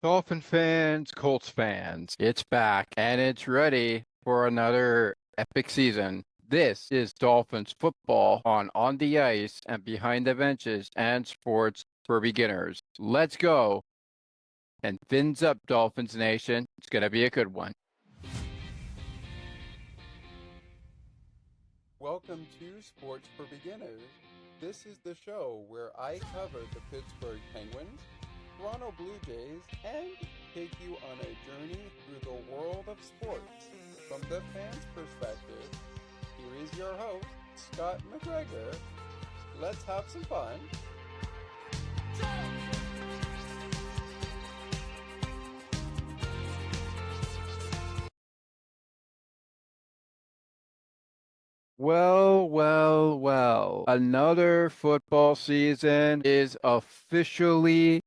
Dolphin fans, Colts fans, it's back and it's ready for another epic season. This is Dolphins football on the ice and behind the benches and sports for beginners. Let's go and fins up, Dolphins Nation. It's going to be a good one. Welcome to Sports for Beginners. This is the show where I cover the Pittsburgh Penguins, Toronto Blue Jays, and take you on a journey through the world of sports. From the fans' perspective, here is your host, Scott McGregor. Let's have some fun. Well. Another football season is officially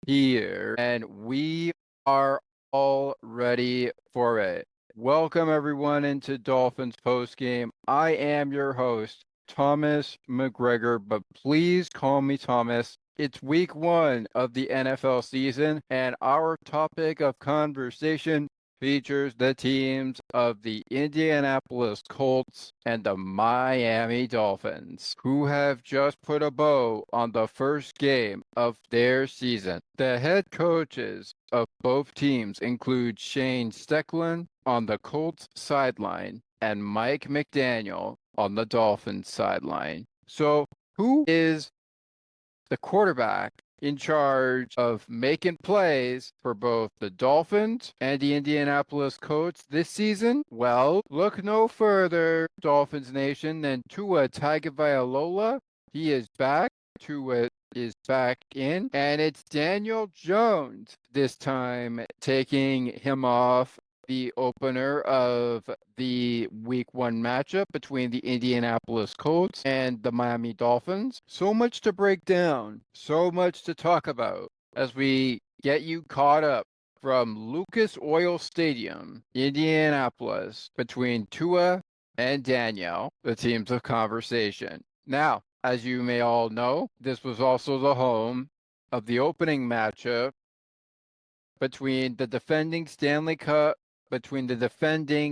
here, and we are all ready for it. Welcome, everyone, into Dolphins Post Game. I am your host, Thomas McGregor, but please call me Thomas. It's week one of the NFL season, and our topic of conversation features the teams of the Indianapolis Colts and the Miami Dolphins, who have just put a bow on the first game of their season. The head coaches of both teams include Shane Stecklin on the Colts sideline and Mike McDaniel on the Dolphins sideline. So, who is the quarterback in charge of making plays for both the Dolphins and the Indianapolis Colts this season? Well, look no further, Dolphins Nation, than Tua Tagovailoa. He is back. Tua is back in, and it's Daniel Jones this time taking him off the opener of the week one matchup between the Indianapolis Colts and the Miami Dolphins. So much to break down, so much to talk about as we get you caught up from Lucas Oil Stadium, Indianapolis, between Tua and Daniel, the teams of conversation. Now, as you may all know, this was also the home of the opening matchup between the defending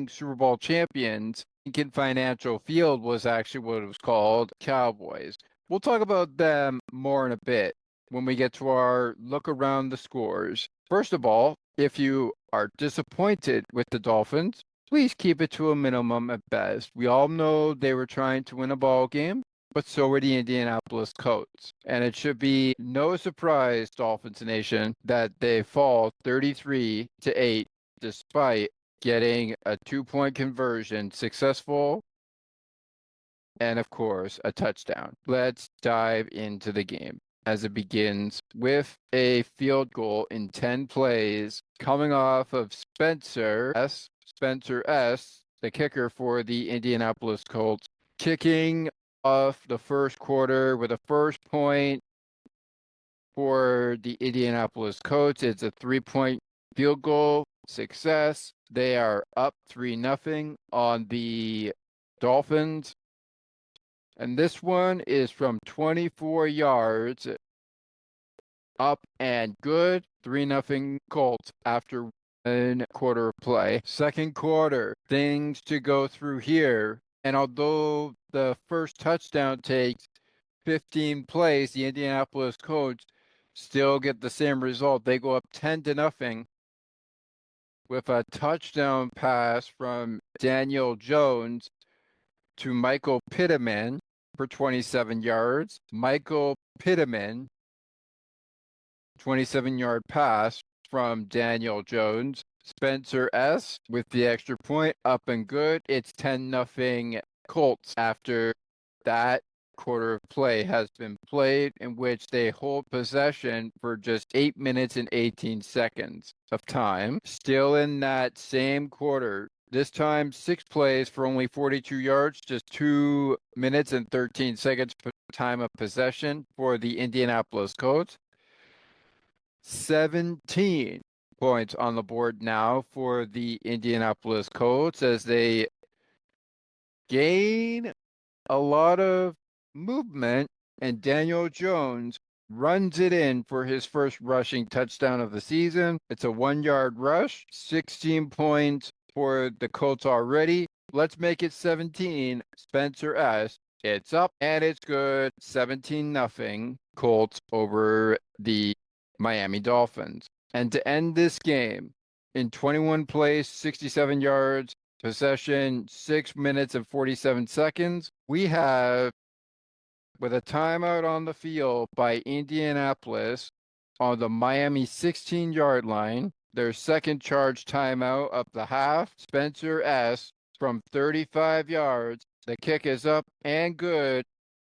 Super Bowl champions. Lincoln Financial Field was actually what it was called, Cowboys. We'll talk about them more in a bit when we get to our look around the scores. First of all, if you are disappointed with the Dolphins, please keep it to a minimum at best. We all know they were trying to win a ball game, but so were the Indianapolis Colts. And it should be no surprise, Dolphins Nation, that they fall 33-8 despite getting a 2-point conversion successful and, of course, a touchdown. Let's dive into the game as it begins with a field goal in 10 plays coming off of Spencer S., the kicker for the Indianapolis Colts, kicking off the first quarter with a first point for the Indianapolis Colts. It's a 3-point field goal success. They are up 3-0 on the Dolphins. And this one is from 24 yards, up and good. 3-0 Colts after 1 quarter of play. Second quarter, things to go through here. And although the first touchdown takes 15 plays, the Indianapolis Colts still get the same result. They go up 10-0 with a touchdown pass from Daniel Jones to Michael Pittman for 27 yards. Michael Pittman, 27-yard pass from Daniel Jones. Spencer S. with the extra point, up and good. It's 10-0 Colts after that quarter of play has been played, in which they hold possession for just 8 minutes and 18 seconds of time. Still in that same quarter, this time 6 plays for only 42 yards, just 2 minutes and 13 seconds time of possession for the Indianapolis Colts. 17 points on the board now for the Indianapolis Colts as they gain a lot of movement, and Daniel Jones runs it in for his first rushing touchdown of the season. It's a 1-yard rush, 16 points for the Colts already. Let's make it 17. Spencer S. It's up and it's good. 17-0 Colts over the Miami Dolphins. And to end this game, in 21 plays, 67 yards, possession, 6 minutes and 47 seconds, we have, with a timeout on the field by Indianapolis on the Miami 16-yard line, their second charge timeout of the half, Spencer S. from 35 yards. The kick is up and good,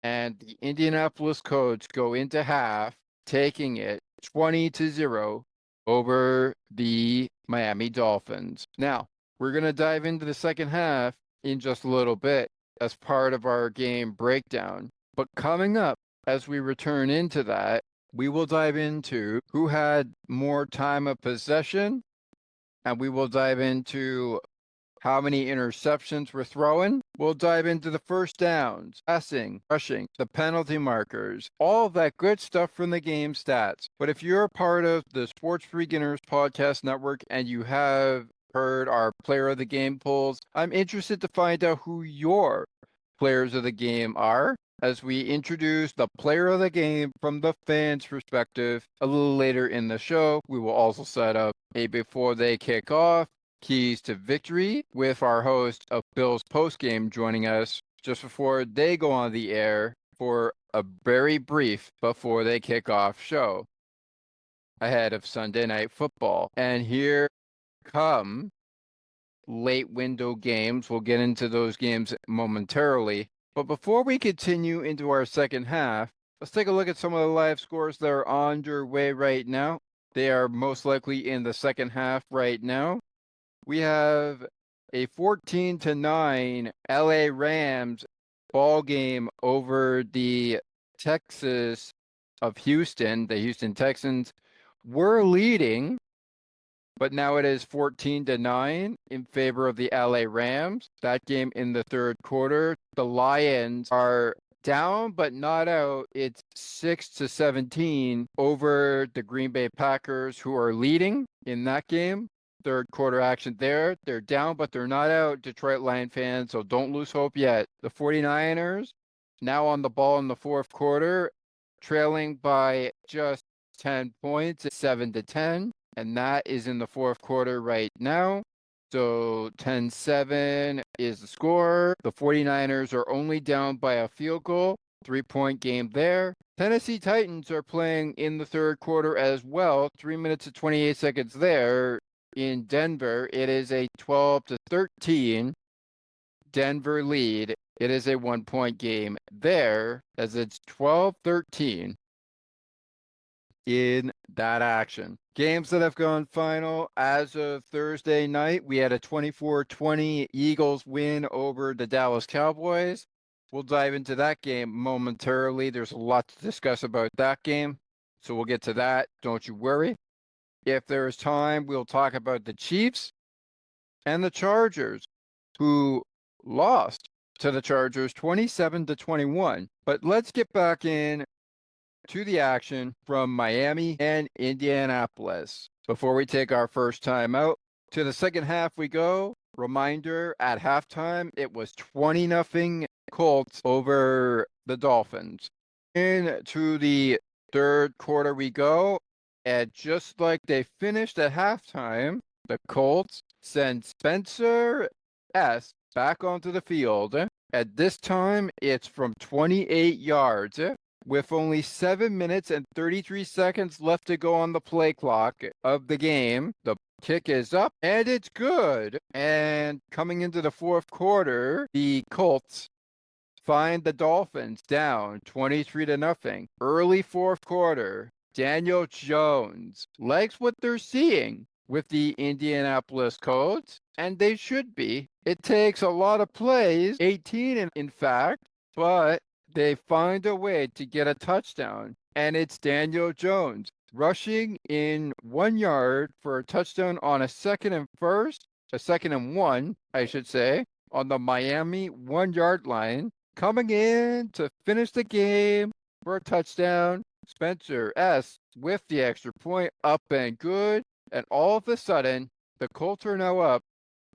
and the Indianapolis Colts go into half, taking it 20-0 over the Miami Dolphins. Now, we're going to dive into the second half in just a little bit as part of our game breakdown. But coming up, as we return into that, we will dive into who had more time of possession, and we will dive into how many interceptions we're throwing. We'll dive into the first downs, passing, rushing, the penalty markers, all of that good stuff from the game stats. But if you're a part of the Sports for Beginners podcast network and you have heard our player of the game polls, I'm interested to find out who your players of the game are as we introduce the player of the game from the fans' perspective. A little later in the show, we will also set up a before they kick off keys to victory with our host of Bill's Post Game joining us just before they go on the air for a very brief before they kick off show ahead of Sunday Night Football. And here come late window games. We'll get into those games momentarily. But before we continue into our second half, let's take a look at some of the live scores that are underway right now. They are most likely in the second half right now. We have a 14-9 LA Rams ball game over the Texas of Houston. The Houston Texans were leading, but now it is 14-9 in favor of the LA Rams. That game in the third quarter. The Lions are down but not out. It's 6-17 over the Green Bay Packers, who are leading in that game. Third quarter action there. They're down, but they're not out, Detroit Lion fans, so don't lose hope yet. The 49ers now on the ball in the fourth quarter, trailing by just 10 points, 7-10, and that is in the fourth quarter right now. So 10-7 is the score. The 49ers are only down by a field goal. 3-point game there. Tennessee Titans are playing in the third quarter as well. 3 minutes and 28 seconds there. In Denver, it is a 12-13 Denver lead. It is a 1-point game there as it's 12-13 in that action. Games that have gone final as of Thursday night, we had a 24-20 Eagles win over the Dallas Cowboys. We'll dive into that game momentarily. There's a lot to discuss about that game, so we'll get to that. Don't you worry. If there is time, we'll talk about the Chiefs and the Chargers, who lost to the Chargers 27-21. But let's get back in to the action from Miami and Indianapolis. Before we take our first time out, to the second half we go. Reminder, at halftime, it was 20-0 Colts over the Dolphins. Into the third quarter we go. And just like they finished at halftime, the Colts send Spencer S. back onto the field. At this time, it's from 28 yards. With only 7 minutes and 33 seconds left to go on the play clock of the game, the kick is up, and it's good. And coming into the fourth quarter, the Colts find the Dolphins down 23-0. Early fourth quarter. Daniel Jones likes what they're seeing with the Indianapolis Colts, and they should be. It takes a lot of plays, 18 in fact, but they find a way to get a touchdown, and it's Daniel Jones rushing in 1 yard for a touchdown on a second and 1, I should say, on the Miami 1 yard line, coming in to finish the game for a touchdown. Spencer S. with the extra point, up and good. And all of a sudden, the Colts are now up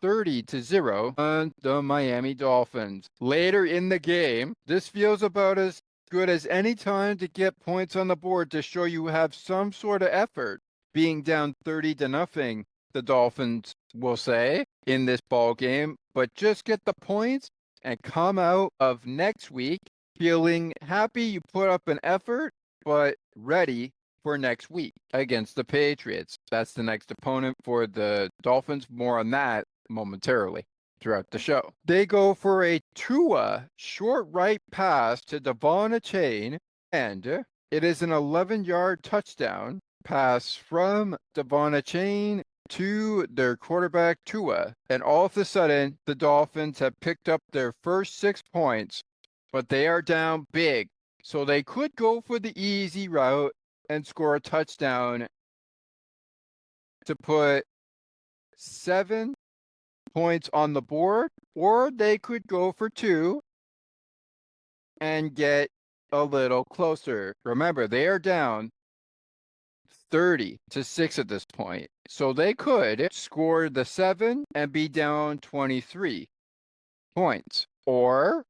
30-0 on the Miami Dolphins. Later in the game, this feels about as good as any time to get points on the board to show you have some sort of effort. Being down 30-0, the Dolphins will say in this ball game, but just get the points and come out of next week feeling happy you put up an effort, but ready for next week against the Patriots. That's the next opponent for the Dolphins. More on that momentarily throughout the show. They go for a Tua short right pass to Devon Achane, and it is an 11-yard touchdown pass from Devon Achane to their quarterback Tua. And all of a sudden, the Dolphins have picked up their first 6 points, but they are down big. So they could go for the easy route and score a touchdown to put 7 points on the board, or they could go for 2 and get a little closer. Remember, they are down 30-6 at this point. So they could score the 7 and be down 23 points, or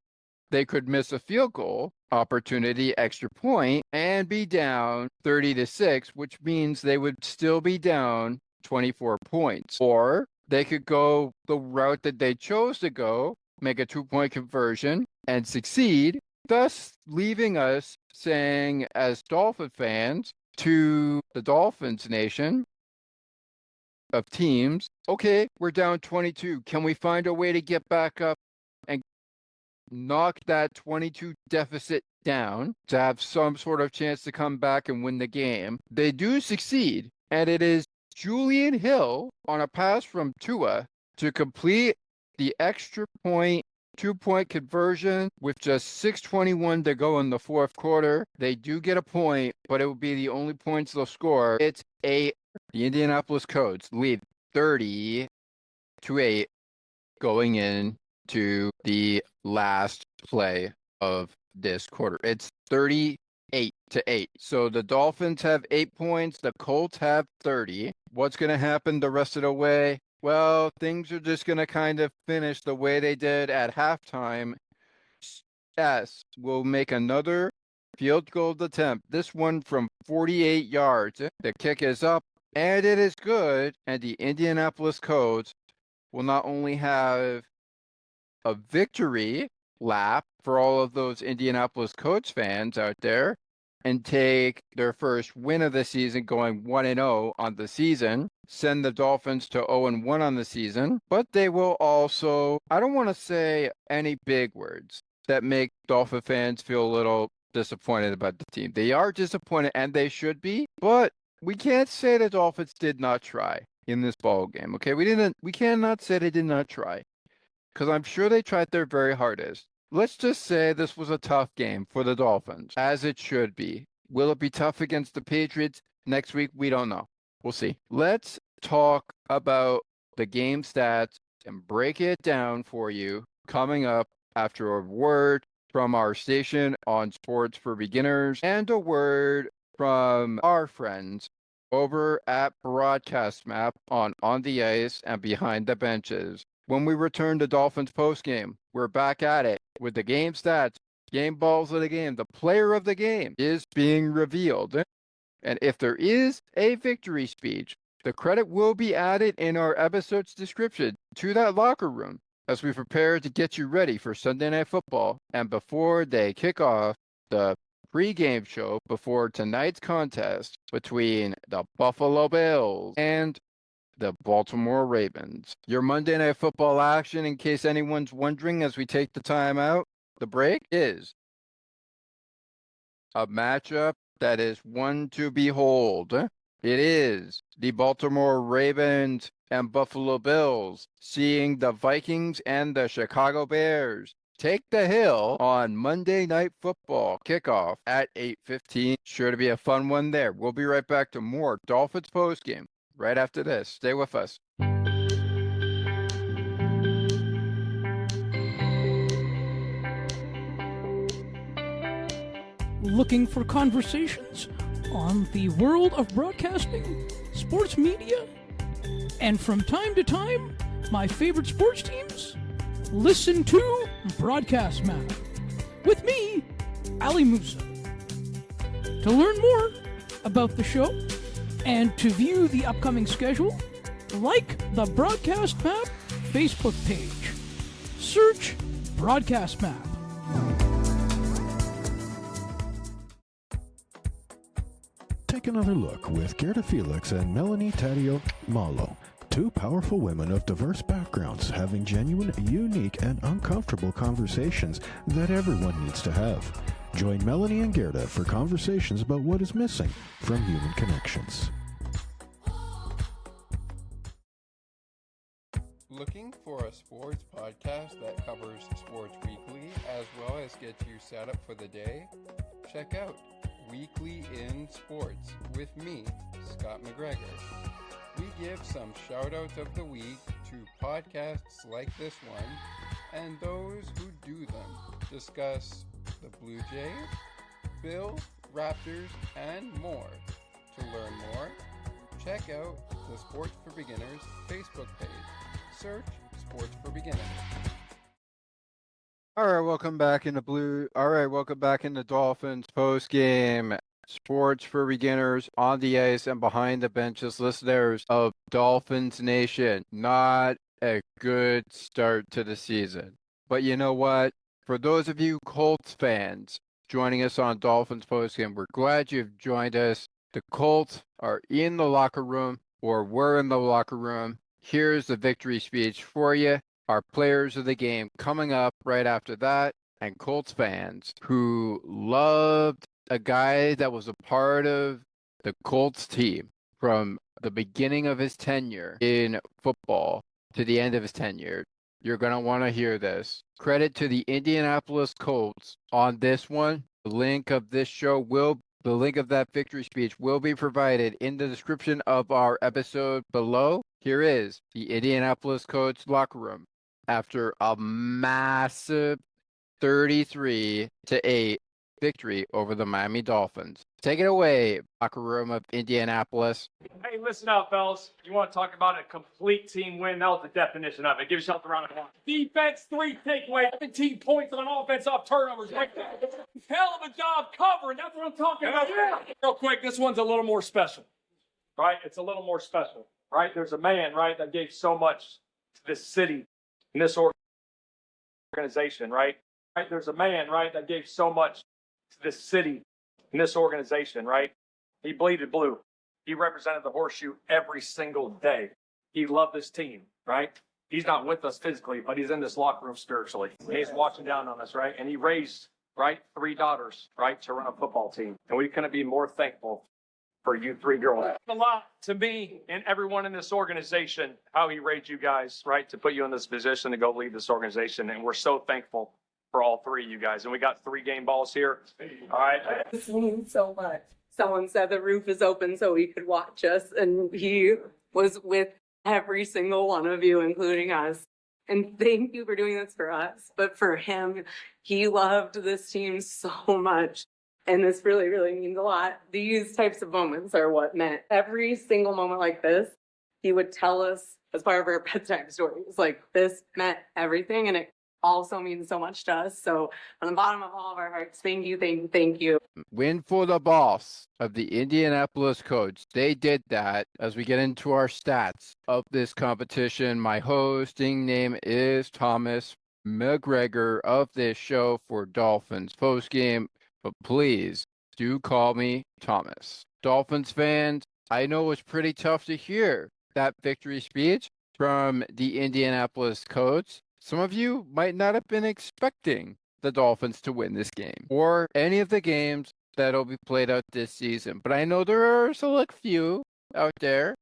they could miss a field goal opportunity, extra point, and be down 30-6, which means they would still be down 24 points. Or they could go the route that they chose to go, make a 2-point conversion, and succeed, thus leaving us saying, as Dolphin fans, to the Dolphins nation of teams, okay, we're down 22. Can we find a way to get back up and knock that 22 deficit down to have some sort of chance to come back and win the game? They do succeed, and it is Julian Hill on a pass from Tua to complete the extra point 2-point conversion with just 6:21 to go in the fourth quarter. They do get a point, but it will be the only points they'll score. It's 8. The Indianapolis Colts lead 30-8 going into the last play of this quarter. It's 38-8. So the Dolphins have 8 points. The Colts have 30. What's going to happen the rest of the way? Well, things are just going to kind of finish the way they did at halftime. S will make another field goal attempt, this one from 48 yards. The kick is up, and it is good. And the Indianapolis Colts will not only have a victory lap for all of those Indianapolis Colts fans out there and take their first win of the season, going 1-0 on the season, send the Dolphins to 0-1 on the season, but they will also, I don't want to say any big words that make Dolphin fans feel a little disappointed about the team. They are disappointed, and they should be, but we can't say the Dolphins did not try in this ball game. Okay, we cannot say they did not try, because I'm sure they tried their very hardest. Let's just say this was a tough game for the Dolphins, as it should be. Will it be tough against the Patriots next week? We don't know. We'll see. Let's talk about the game stats and break it down for you coming up after a word from our station on Sports for Beginners and a word from our friends over at Broadcast Map on the Ice and Behind the Benches. When we return to Dolphins Post Game, we're back at it with the game stats, game balls of the game. The player of the game is being revealed. And if there is a victory speech, the credit will be added in our episode's description to that locker room as we prepare to get you ready for Sunday Night Football. And before they kick off the pregame show before tonight's contest between the Buffalo Bills and the Baltimore Ravens. Your Monday Night Football action, in case anyone's wondering as we take the time out, the break, is a matchup that is one to behold. It is the Baltimore Ravens and Buffalo Bills seeing the Vikings and the Chicago Bears take the hill on Monday Night Football kickoff at 8:15. Sure to be a fun one there. We'll be right back to more Dolphins Post Game right after this. Stay with us. Looking for conversations on the world of broadcasting, sports media, and from time to time, my favorite sports teams? Listen to Broadcast Map with me, Ali Musa. To learn more about the show and to view the upcoming schedule, like the Broadcast Map Facebook page. Search Broadcast Map. Take another look with Gerda Felix and Melanie Taddeo Malo, two powerful women of diverse backgrounds having genuine, unique, and uncomfortable conversations that everyone needs to have. Join Melanie and Gerda for conversations about what is missing from human connections. Looking for a sports podcast that covers sports weekly as well as gets you set up for the day? Check out Weekly in Sports with me, Scott McGregor. We give some shout-outs of the week to podcasts like this one and those who do them. Discuss the Blue Jays, Bills, Raptors, and more. To learn more, check out the Sports for Beginners Facebook page. Search Sports for Beginners. All right, welcome back in the Dolphins Post Game. Sports for beginners on the ice and behind the benches, listeners of Dolphins Nation. Not a good start to the season. But you know what? For those of you Colts fans joining us on Dolphins Post Game, we're glad you've joined us. The Colts are in the locker room, or were in the locker room. Here's the victory speech for you. Our players of the game coming up right after that, and Colts fans who loved a guy that was a part of the Colts team from the beginning of his tenure in football to the end of his tenure. You're going to want to hear this. Credit to the Indianapolis Colts on this one. The link of that victory speech will be provided in the description of our episode below. Here is the Indianapolis Colts locker room after a massive 33-8 victory over the Miami Dolphins. Take it away, locker room of Indianapolis. Hey, listen up, fellas. You want to talk about a complete team win? That was the definition of it. Give yourself a round of applause. Defense, 3 takeaways, 17 points on offense off turnovers. Hell of a job covering. That's what I'm talking about. Yeah. Real quick, this one's a little more special, right? It's a little more special, right? There's a man, right, that gave so much to this city and this organization, right? There's a man, right, that gave so much to this city and this organization, right? He bleeded blue. He represented the horseshoe every single day. He loved this team, right? He's not with us physically, but he's in this locker room spiritually. He's watching down on us, right? And he raised, right, 3 daughters, right, to run a football team. And we couldn't be more thankful for you 3 girls. A lot to me and everyone in this organization, how he raised you guys, right, to put you in this position to go lead this organization. And we're so thankful for all 3 of you guys. And we got 3 game balls here. All right. This means so much. Someone said the roof is open so he could watch us, and he was with every single one of you, including us. And thank you for doing this for us. But for him, he loved this team so much. And this really, really means a lot. These types of moments are what meant. Every single moment like this, he would tell us as part of our bedtime stories. Like, this meant everything, and it also means so much to us. So from the bottom of all of our hearts, thank you, thank you, thank you. Win for the boss of the Indianapolis Colts. They did that. As we get into our stats of this competition, my hosting name is Thomas McGregor of this show for Dolphins Post Game, but please do call me Thomas. Dolphins fans, I know it's pretty tough to hear that victory speech from the Indianapolis Colts. Some of you might not have been expecting the Dolphins to win this game or any of the games that'll be played out this season. But I know there are a select few out there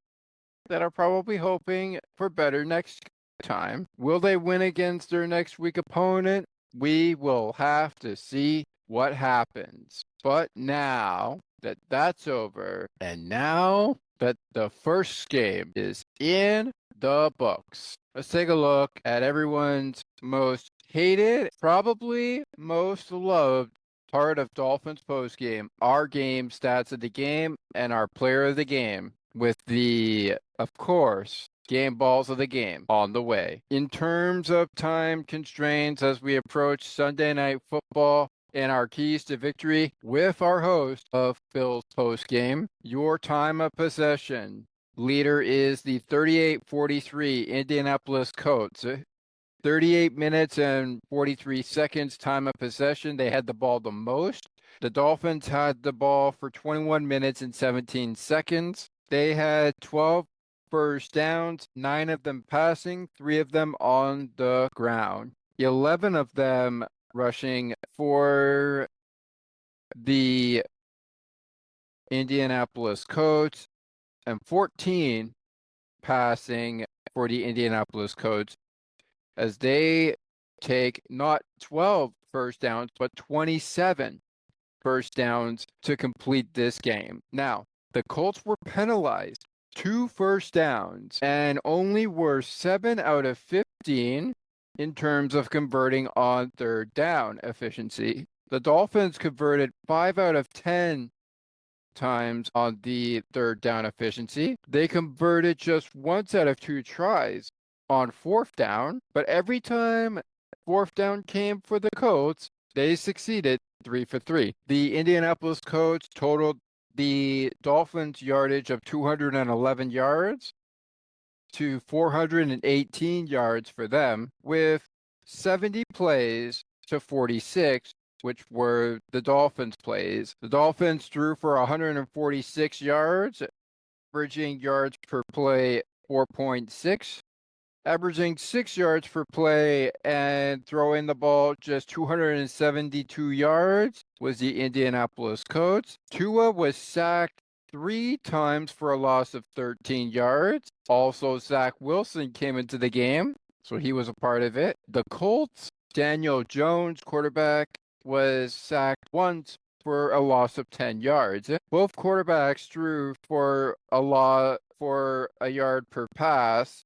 that are probably hoping for better next time. Will they win against their next week opponent? We will have to see what happens. But now that that's over, and now that the first game is in the books, let's take a look at everyone's most hated, probably most loved part of Dolphins Post Game, our game stats of the game and our player of the game with the, of course, game balls of the game on the way. In terms of time constraints as we approach Sunday Night Football and our keys to victory with our host of Phil's Post Game, your time of possession leader is the 38-43 Indianapolis Colts. 38 minutes and 43 seconds time of possession. They had the ball the most. The Dolphins had the ball for 21 minutes and 17 seconds. They had 12 first downs, 9 of them passing, 3 of them on the ground. 11 of them rushing for the Indianapolis Colts and 14 passing for the Indianapolis Colts as they take not 12 first downs, but 27 first downs to complete this game. Now, the Colts were penalized 2 first downs and only were 7 out of 15 in terms of converting on third down efficiency. The Dolphins converted 5 out of 10 times on the third down efficiency. They converted just once out of 2 tries on fourth down, but every time fourth down came for the Colts, they succeeded 3 for 3. The Indianapolis Colts totaled the Dolphins yardage of 211 yards to 418 yards for them, with 70 plays to 46, which were the Dolphins plays. The Dolphins threw for 146 yards, averaging yards per play 4.6. Averaging 6 yards per play and throwing the ball just 272 yards was the Indianapolis Colts. Tua was sacked 3 times for a loss of 13 yards. Also, Zach Wilson came into the game, so he was a part of it. The Colts, Daniel Jones, quarterback, was sacked once for a loss of 10 yards. Both quarterbacks threw for a yard per pass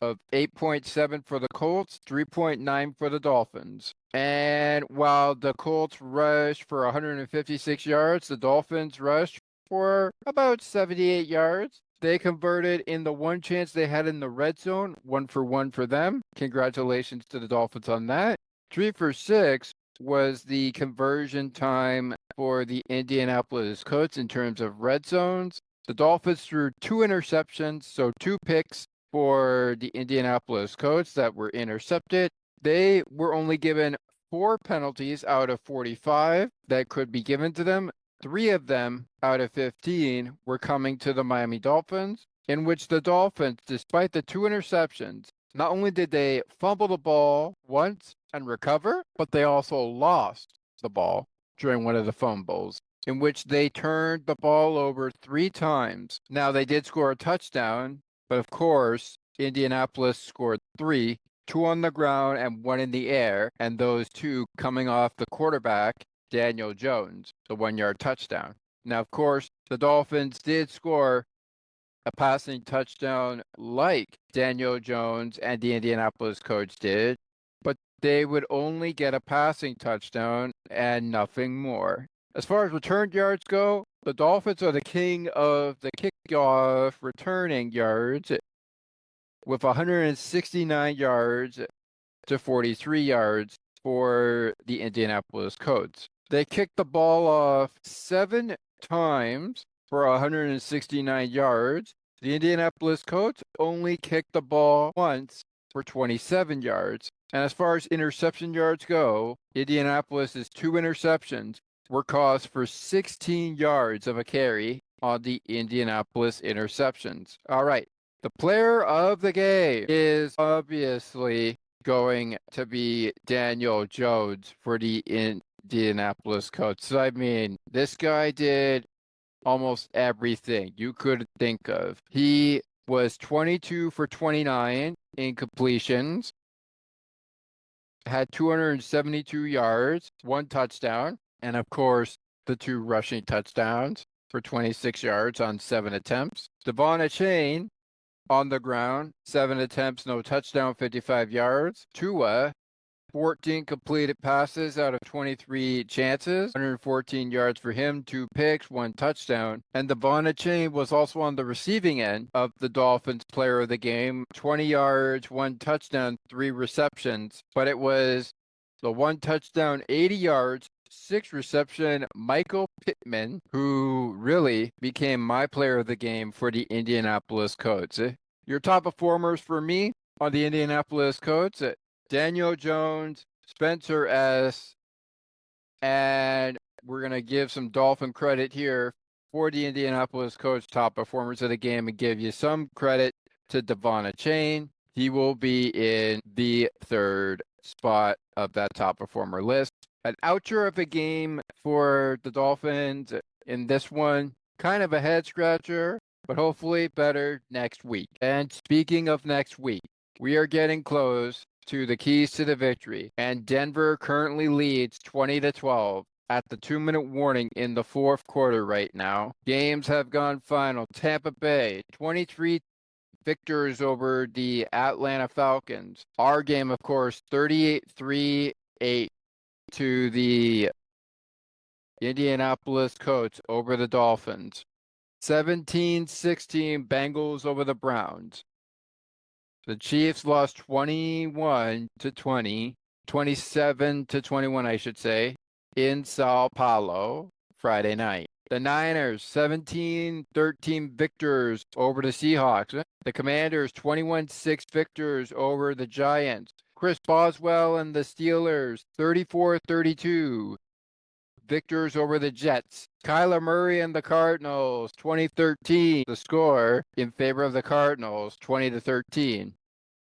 of 8.7 for the Colts, 3.9 for the Dolphins. And while the Colts rushed for 156 yards, the Dolphins rushed for about 78 yards. They converted in the one chance they had in the red zone, 1 for 1 for them. Congratulations to the Dolphins on that. 3 for 6 was the conversion time for the Indianapolis Colts in terms of red zones. The Dolphins threw 2 interceptions, so 2 picks for the Indianapolis Colts that were intercepted. They were only given 4 penalties out of 45 that could be given to them. 3 of them out of 15 were coming to the Miami Dolphins, in which the Dolphins, despite the 2 interceptions, not only did they fumble the ball once and recover, but they also lost the ball during one of the fumbles, in which they turned the ball over 3 times. Now, they did score a touchdown, but of course, Indianapolis scored 3, 2 on the ground and 1 in the air, and those 2 coming off the quarterback, Daniel Jones, the 1-yard touchdown. Now, of course, the Dolphins did score a passing touchdown like Daniel Jones and the Indianapolis Colts did, but they would only get a passing touchdown and nothing more. As far as return yards go, the Dolphins are the king of the kickoff returning yards with 169 yards to 43 yards for the Indianapolis Colts. They kicked the ball off 7 times for 169 yards. The Indianapolis Colts only kicked the ball once for 27 yards. And as far as interception yards go, Indianapolis's 2 interceptions were caused for 16 yards of a carry on the Indianapolis interceptions. All right. The player of the game is obviously going to be Daniel Jones for the Indianapolis Colts. I mean, this guy did almost everything you could think of. He was 22 for 29 in completions, had 272 yards, 1 touchdown, and of course, the 2 rushing touchdowns for 26 yards on 7 attempts. Devon Achane on the ground, 7 attempts, no touchdown, 55 yards. Tua 14 completed passes out of 23 chances, 114 yards for him, 2 picks, 1 touchdown. And Devon Chain was also on the receiving end of the Dolphins player of the game, 20 yards, 1 touchdown, 3 receptions. But it was the 1 touchdown, 80 yards, 6 reception, Michael Pittman, who really became my player of the game for the Indianapolis Colts. Your top performers for me on the Indianapolis Colts, Daniel Jones, Spencer S., and we're going to give some Dolphin credit here for the Indianapolis Colts top performers of the game and give you some credit to Devon Chain. He will be in the 3rd spot of that top performer list. An outro of a game for the Dolphins in this one, kind of a head scratcher, but hopefully better next week. And speaking of next week, we are getting close to the keys to the victory, and Denver currently leads 20-12 at the 2-minute warning in the 4th quarter right now. Games have gone final. Tampa Bay, 23 victors over the Atlanta Falcons. Our game, of course, 38-3-8 to the Indianapolis Colts over the Dolphins. 17-16 Bengals over the Browns. The Chiefs lost 21-20, 27-21, I should say, in Sao Paulo Friday night. The Niners, 17-13 victors over the Seahawks. The Commanders, 21-6 victors over the Giants. Chris Boswell and the Steelers, 34-32 victors over the Jets. Kyler Murray and the Cardinals, 2013, the score in favor of the Cardinals, 20-13.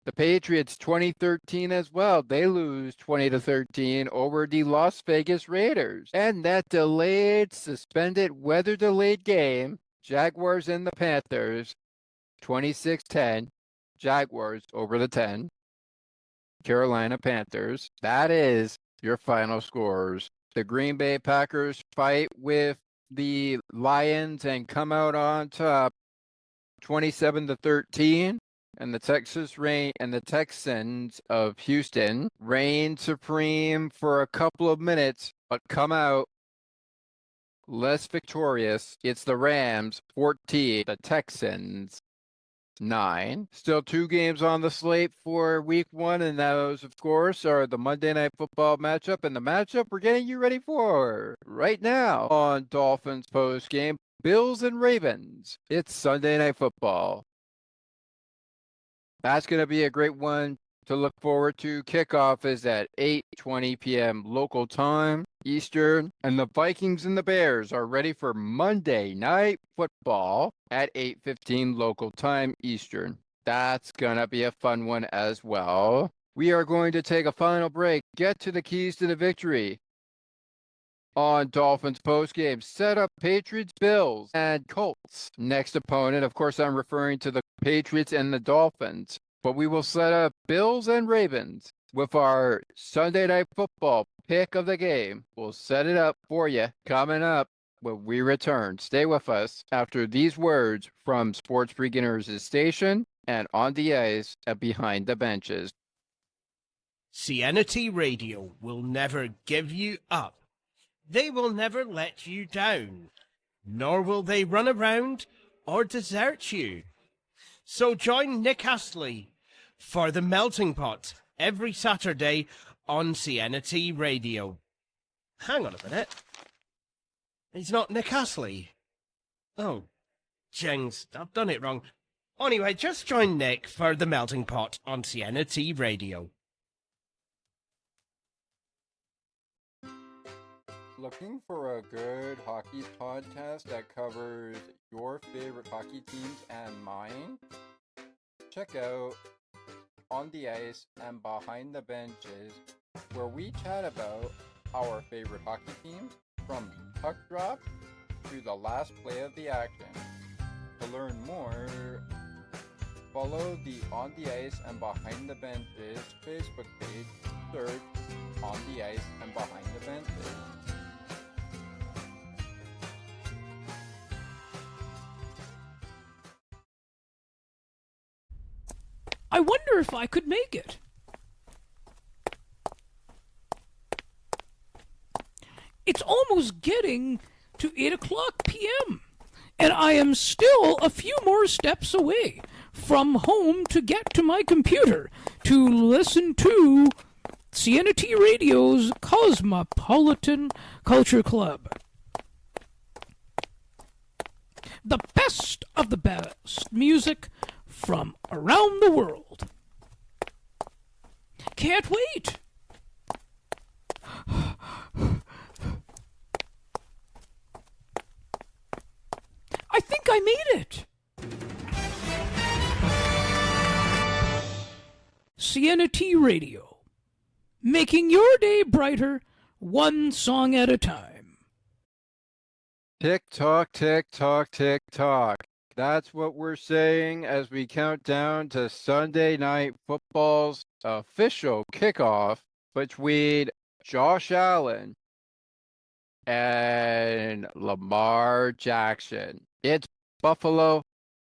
The Patriots, 2013 as well. They lose 20-13 over the Las Vegas Raiders. And that delayed, suspended, weather-delayed game, Jaguars and the Panthers, 26-10. Jaguars over the 10. Carolina Panthers. That is your final scores. The Green Bay Packers fight with the Lions and come out on top 27-13. And the Texans of Houston reign supreme for a couple of minutes, but come out less victorious. It's the Rams 14, the Texans 9. Still 2 games on the slate for week 1, and those, of course, are the Monday Night Football matchup and the matchup we're getting you ready for right now on Dolphins Post Game. Bills and Ravens. It's Sunday Night Football. That's going to be a great one to look forward to. Kickoff is at 8:20 p.m. local time, Eastern. And the Vikings and the Bears are ready for Monday Night Football at 8:15 local time, Eastern. That's going to be a fun one as well. We are going to take a final break, get to the keys to the victory on Dolphins Post Game. Set up Patriots, Bills, and Colts. Next opponent, of course, I'm referring to the Patriots and the Dolphins. But we will set up Bills and Ravens with our Sunday Night Football pick of the game. We'll set it up for you coming up when we return. Stay with us after these words from Sports Beginners' station and on the ice and behind the benches. CNT Radio will never give you up. They will never let you down, nor will they run around or desert you. So join Nick Astley for The Melting Pot every Saturday on CNT Radio. Hang on a minute. He's not Nick Astley. Oh, jings, I've done it wrong. Anyway, just join Nick for The Melting Pot on CNT Radio. Looking for a good hockey podcast that covers your favorite hockey teams and mine? Check out On the Ice and Behind the Benches, where we chat about our favorite hockey teams from puck drop to the last play of the action. To learn more, follow the On the Ice and Behind the Benches Facebook page. Search On the Ice and Behind the Benches. I wonder if I could make it. It's almost getting to 8 o'clock p.m., and I am still a few more steps away from home to get to my computer to listen to CNT Radio's Cosmopolitan Culture Club. The best of the best music from around the world. Can't wait. I think I made it. CNT Radio, making your day brighter, one song at a time. Tick tock, tick tock, tick tock. That's what we're saying as we count down to Sunday Night Football's official kickoff between Josh Allen and Lamar Jackson. It's Buffalo.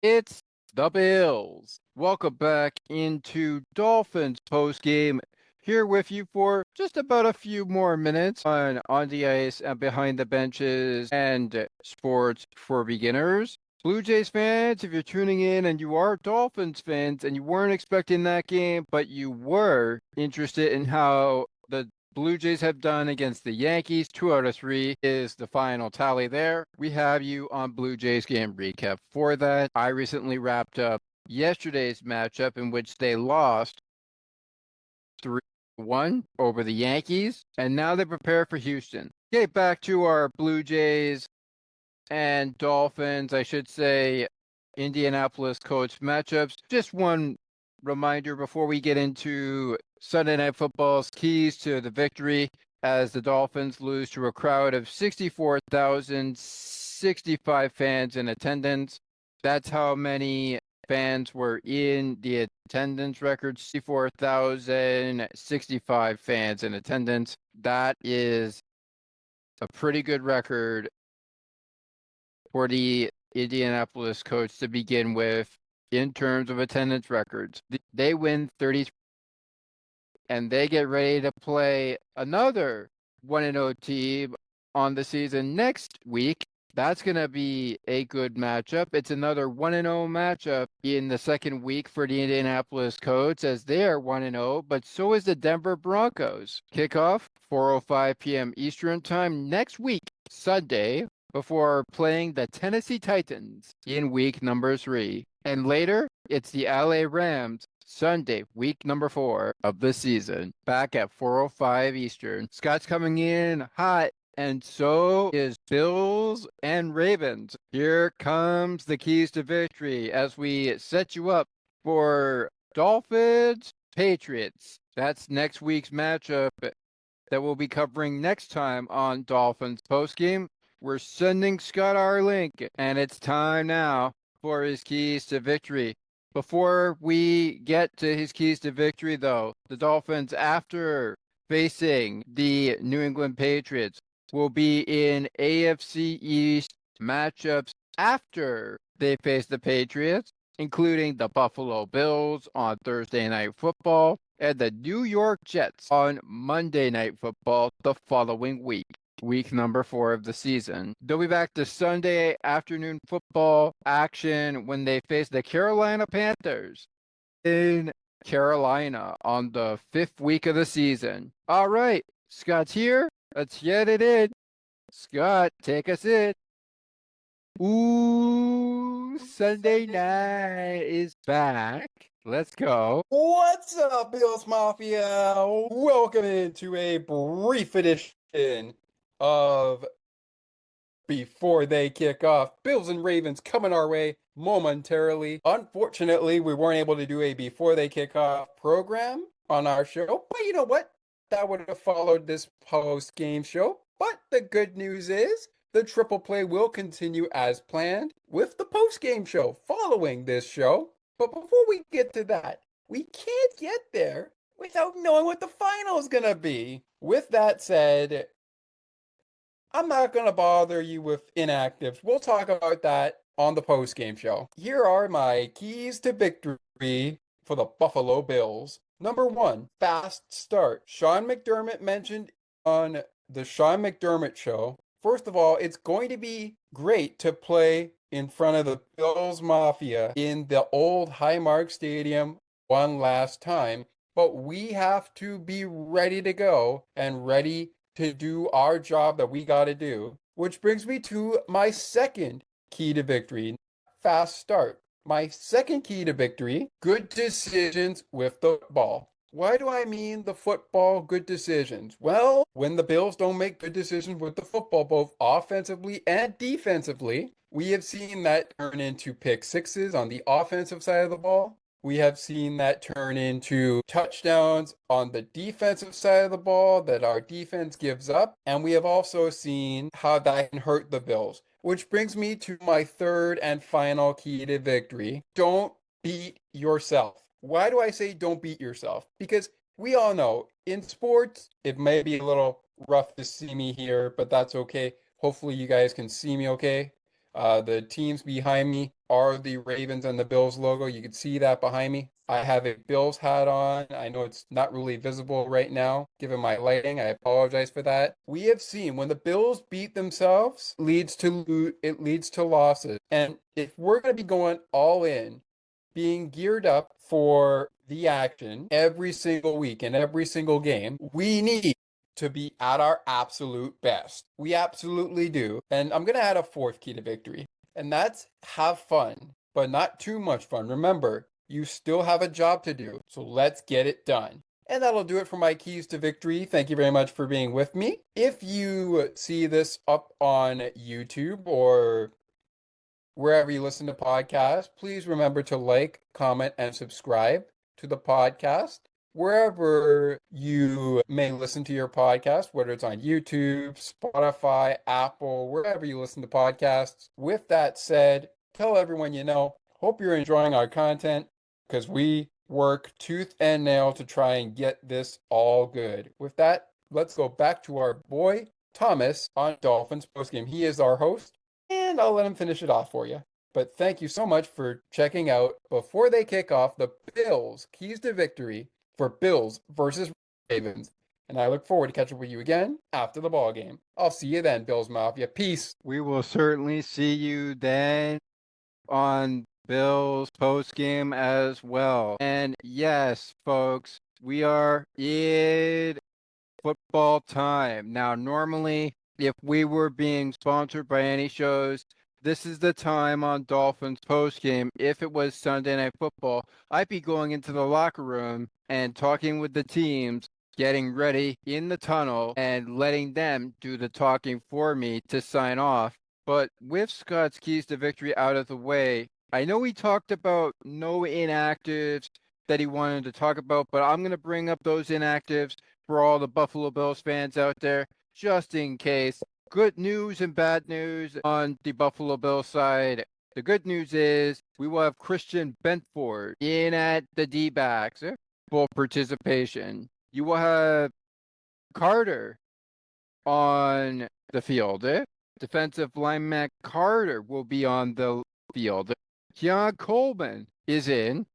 It's the Bills. Welcome back into Dolphins Post Game. Here with you for just about a few more minutes on the ice and behind the benches and sports for beginners. Blue Jays fans, if you're tuning in and you are Dolphins fans and you weren't expecting that game, but you were interested in how the Blue Jays have done against the Yankees, 2 out of 3 is the final tally there. We have you on Blue Jays game recap for that. I recently wrapped up yesterday's matchup in which they lost 3-1 over the Yankees, and now they prepare for Houston. Okay, back to our Blue Jays and Dolphins, I should say, Indianapolis Colts matchups. Just one reminder before we get into Sunday Night Football's keys to the victory as the Dolphins lose to a crowd of 64,065 fans in attendance. That's how many fans were in the attendance record, 64,065 fans in attendance. That is a pretty good record for the Indianapolis Colts to begin with in terms of attendance records. They win 33, and they get ready to play another 1-0 team on the season next week. That's going to be a good matchup. It's another 1-0 matchup in the second week for the Indianapolis Colts as they are 1-0, but so is the Denver Broncos. Kickoff, 4:05 p.m. Eastern Time next week, Sunday, before playing the Tennessee Titans in week number 3. And later, it's the LA Rams, Sunday, week number 4 of the season, back at 4:05 Eastern. Scott's coming in hot, and so is Bills and Ravens. Here comes the keys to victory as we set you up for Dolphins, Patriots. That's next week's matchup that we'll be covering next time on Dolphins Postgame. We're sending Scott our link, and it's time now for his keys to victory. Before we get to his keys to victory, though, the Dolphins, after facing the New England Patriots, will be in AFC East matchups after they face the Patriots, including the Buffalo Bills on Thursday Night Football and the New York Jets on Monday Night Football the following week. Week number 4 of the season. They'll be back to Sunday afternoon football action when they face the Carolina Panthers in Carolina on the 5th week of the season. All right, Scott's here. Let's get it in. Scott, take us in. Ooh, Sunday night is back. Let's go. What's up, Bills Mafia? Welcome into a brief edition of Before They Kick Off. Bills and Ravens coming our way momentarily. Unfortunately, we weren't able to do a Before They Kick Off program on our show, but you know what? That would have followed this post-game show. But the good news is the triple play will continue as planned with the post-game show following this show. But before we get to that, we can't get there without knowing what the final is going to be. With that said, I'm not going to bother you with inactives. We'll talk about that on the post-game show. Here are my keys to victory for the Buffalo Bills. Number 1, fast start. Sean McDermott mentioned on the Sean McDermott show. First of all, it's going to be great to play in front of the Bills Mafia in the old Highmark Stadium one last time, but we have to be ready to go and ready to do our job that we got to do. Which brings me to my second key to victory, fast start. My second key to victory, good decisions with the ball. Why do I mean the football good decisions? Well, when the Bills don't make good decisions with the football, both offensively and defensively, we have seen that turn into pick sixes on the offensive side of the ball. We have seen that turn into touchdowns on the defensive side of the ball that our defense gives up. And we have also seen how that can hurt the Bills. Which brings me to my third and final key to victory. Don't beat yourself. Why do I say don't beat yourself? Because we all know in sports, it may be a little rough to see me here, but that's okay. Hopefully you guys can see me okay. The teams behind me are the Ravens and the Bills logo. You can see that behind me. I have a Bills hat on. I know it's not really visible right now, given my lighting. I apologize for that. We have seen when the Bills beat themselves, it leads to losses. And if we're going to be going all in, being geared up for the action every single week and every single game, we need to be at our absolute best. We absolutely do. And I'm going to add a fourth key to victory, and that's have fun, but not too much fun. Remember, you still have a job to do, so let's get it done. And that'll do it for my keys to victory. Thank you very much for being with me. If you see this up on YouTube or wherever you listen to podcasts, please remember to like, comment, and subscribe to the podcast. Wherever you may listen to your podcast, whether it's on YouTube, Spotify, Apple, wherever you listen to podcasts. With that said, tell everyone you know. Hope you're enjoying our content because we work tooth and nail to try and get this all good. With that, let's go back to our boy Thomas on Dolphins Post Game. He is our host, and I'll let him finish it off for you. But thank you so much for checking out, before they kick off, the Bills Keys to Victory for Bills versus Ravens. And I look forward to catching up with you again after the ball game. I'll see you then, Bills Mafia. Peace. We will certainly see you then on Bills post game as well. And yes, folks, we are in football time. Now, normally, if we were being sponsored by any shows, this is the time on Dolphins post game. If it was Sunday Night Football, I'd be going into the locker room and talking with the teams, getting ready in the tunnel and letting them do the talking for me to sign off. But with Scott's keys to victory out of the way, I know we talked about no inactives that he wanted to talk about, but I'm going to bring up those inactives for all the Buffalo Bills fans out there, just in case. Good news and bad news on the Buffalo Bills side. The good news is we will have Christian Benford in at the D-backs, full participation. You will have Carter on the field. Defensive lineman Carter will be on the field. Keon Coleman is in.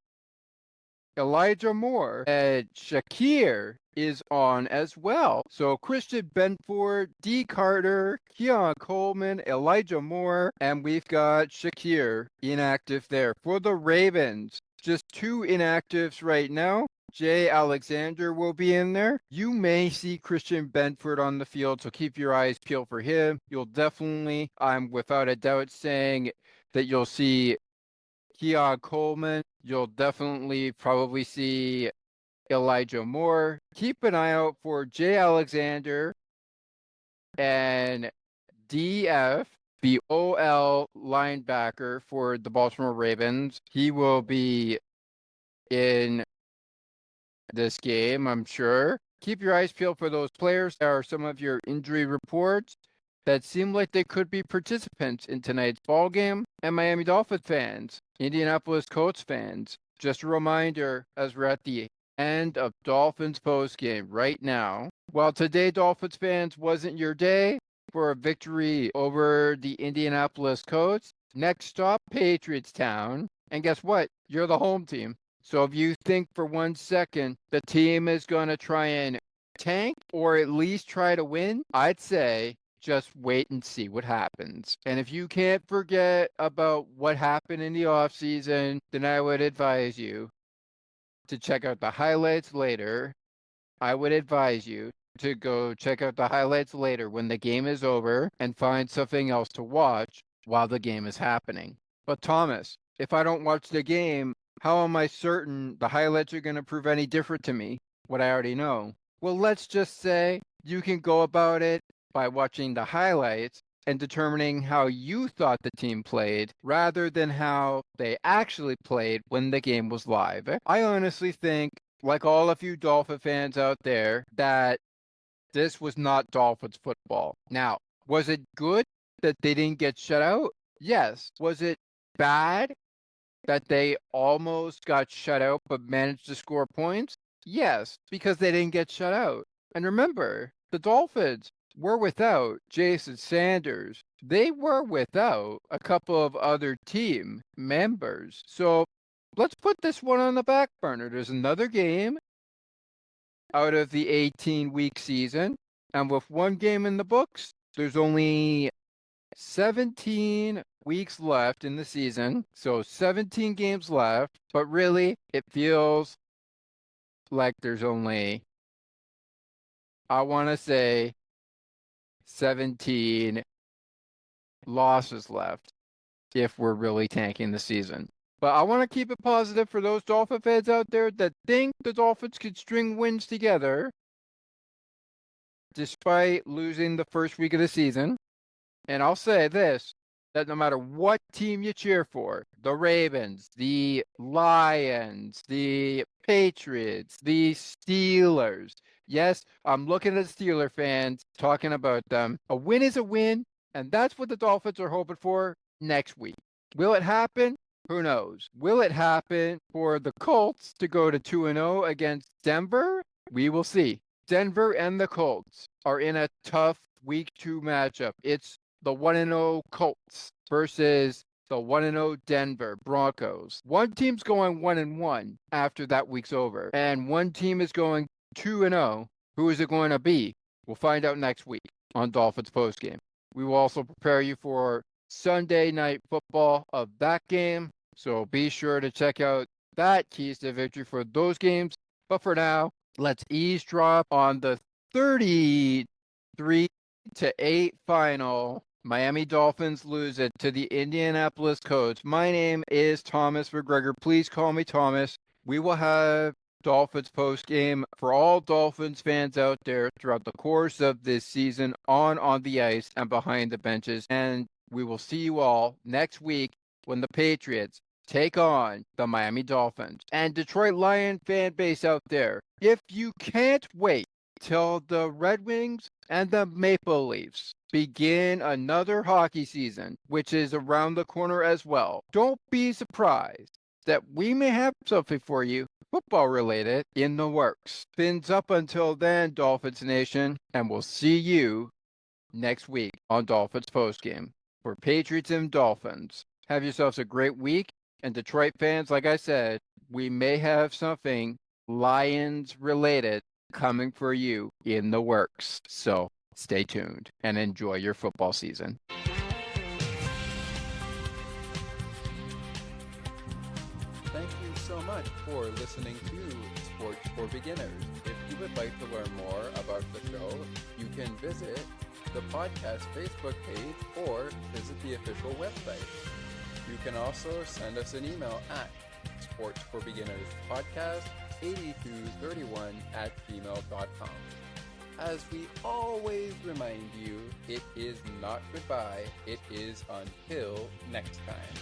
Elijah Moore and Shakir is on as well. So Christian Benford, D. Carter, Keon Coleman, Elijah Moore, and we've got Shakir inactive there. For the Ravens, just two inactives right now. Jay Alexander will be in there. You may see Christian Benford on the field, so keep your eyes peeled for him. You'll definitely, I'm without a doubt saying that you'll see Keon Coleman. You'll definitely probably see Elijah Moore. Keep an eye out for Jay Alexander and DF, the OL linebacker for the Baltimore Ravens. He will be in this game, I'm sure. Keep your eyes peeled for those players. There are some of your injury reports that seem like they could be participants in tonight's ball game. And Miami Dolphins fans, Indianapolis Colts fans, just a reminder as we're at the end of Dolphins post game right now. While today, Dolphins fans, wasn't your day for a victory over the Indianapolis Colts, next stop, Patriots Town. And guess what? You're the home team. So if you think for 1 second the team is going to try and tank or at least try to win, I'd say just wait and see what happens. And if you can't forget about what happened in the offseason, then I would advise you to check out the highlights later. I would advise you to go check out the highlights later when the game is over and find something else to watch while the game is happening. But Thomas, if I don't watch the game, how am I certain the highlights are going to prove any different to me, what I already know? Well, let's just say you can go about it by watching the highlights and determining how you thought the team played rather than how they actually played when the game was live. I honestly think, like all of you Dolphin fans out there, that this was not Dolphins football. Now, was it good that they didn't get shut out? Yes. Was it bad that they almost got shut out but managed to score points? Yes, because they didn't get shut out. And remember, the Dolphins were without Jason Sanders. They were without a couple of other team members. So let's put this one on the back burner. There's another game out of the 18-week season. And with one game in the books, there's only 17 weeks left in the season. So 17 games left. But really, it feels like there's only, I want to say, 17 losses left if we're really tanking the season. But I want to keep it positive for those Dolphin fans out there that think the Dolphins could string wins together despite losing the first week of the season. And I'll say this, that no matter what team you cheer for, the Ravens, the Lions, the Patriots, the Steelers, yes, I'm looking at the Steeler fans talking about them. A win is a win, and that's what the Dolphins are hoping for next week. Will it happen? Who knows? Will it happen for the Colts to go to 2-0 against Denver? We will see. Denver and the Colts are in a tough week 2 matchup. It's the 1-0 Colts versus the 1-0 Denver Broncos. One team's going 1-1 after that week's over, and one team is going 2-0. Who is it going to be? We'll find out next week on Dolphins Post Game. We will also prepare you for Sunday night football of that game, so be sure to check out that Keys to Victory for those games. But for now, let's eavesdrop on the 33-8 final. Miami Dolphins lose it to the Indianapolis Colts. My name is Thomas McGregor. Please call me Thomas. We will have Dolphins Post Game for all Dolphins fans out there throughout the course of this season on the ice and behind the benches. And we will see you all next week when the Patriots take on the Miami Dolphins. And Detroit Lion fan base out there, if you can't wait till the Red Wings and the Maple Leafs begin another hockey season, which is around the corner as well, don't be surprised that we may have something for you football related in the works. Fins up until then, Dolphins Nation, and we'll see you next week on Dolphins Post Game. For Patriots and Dolphins, have yourselves a great week. And Detroit fans, like I said, we may have something Lions related coming for you in the works. So stay tuned and enjoy your football season. Thank you so much for listening to Sports for Beginners. If you would like to learn more about the show, you can visit the podcast Facebook page or visit the official website. You can also send us an email at sportsforbeginnerspodcast8231@gmail.com. As we always remind you, it is not goodbye, it is until next time.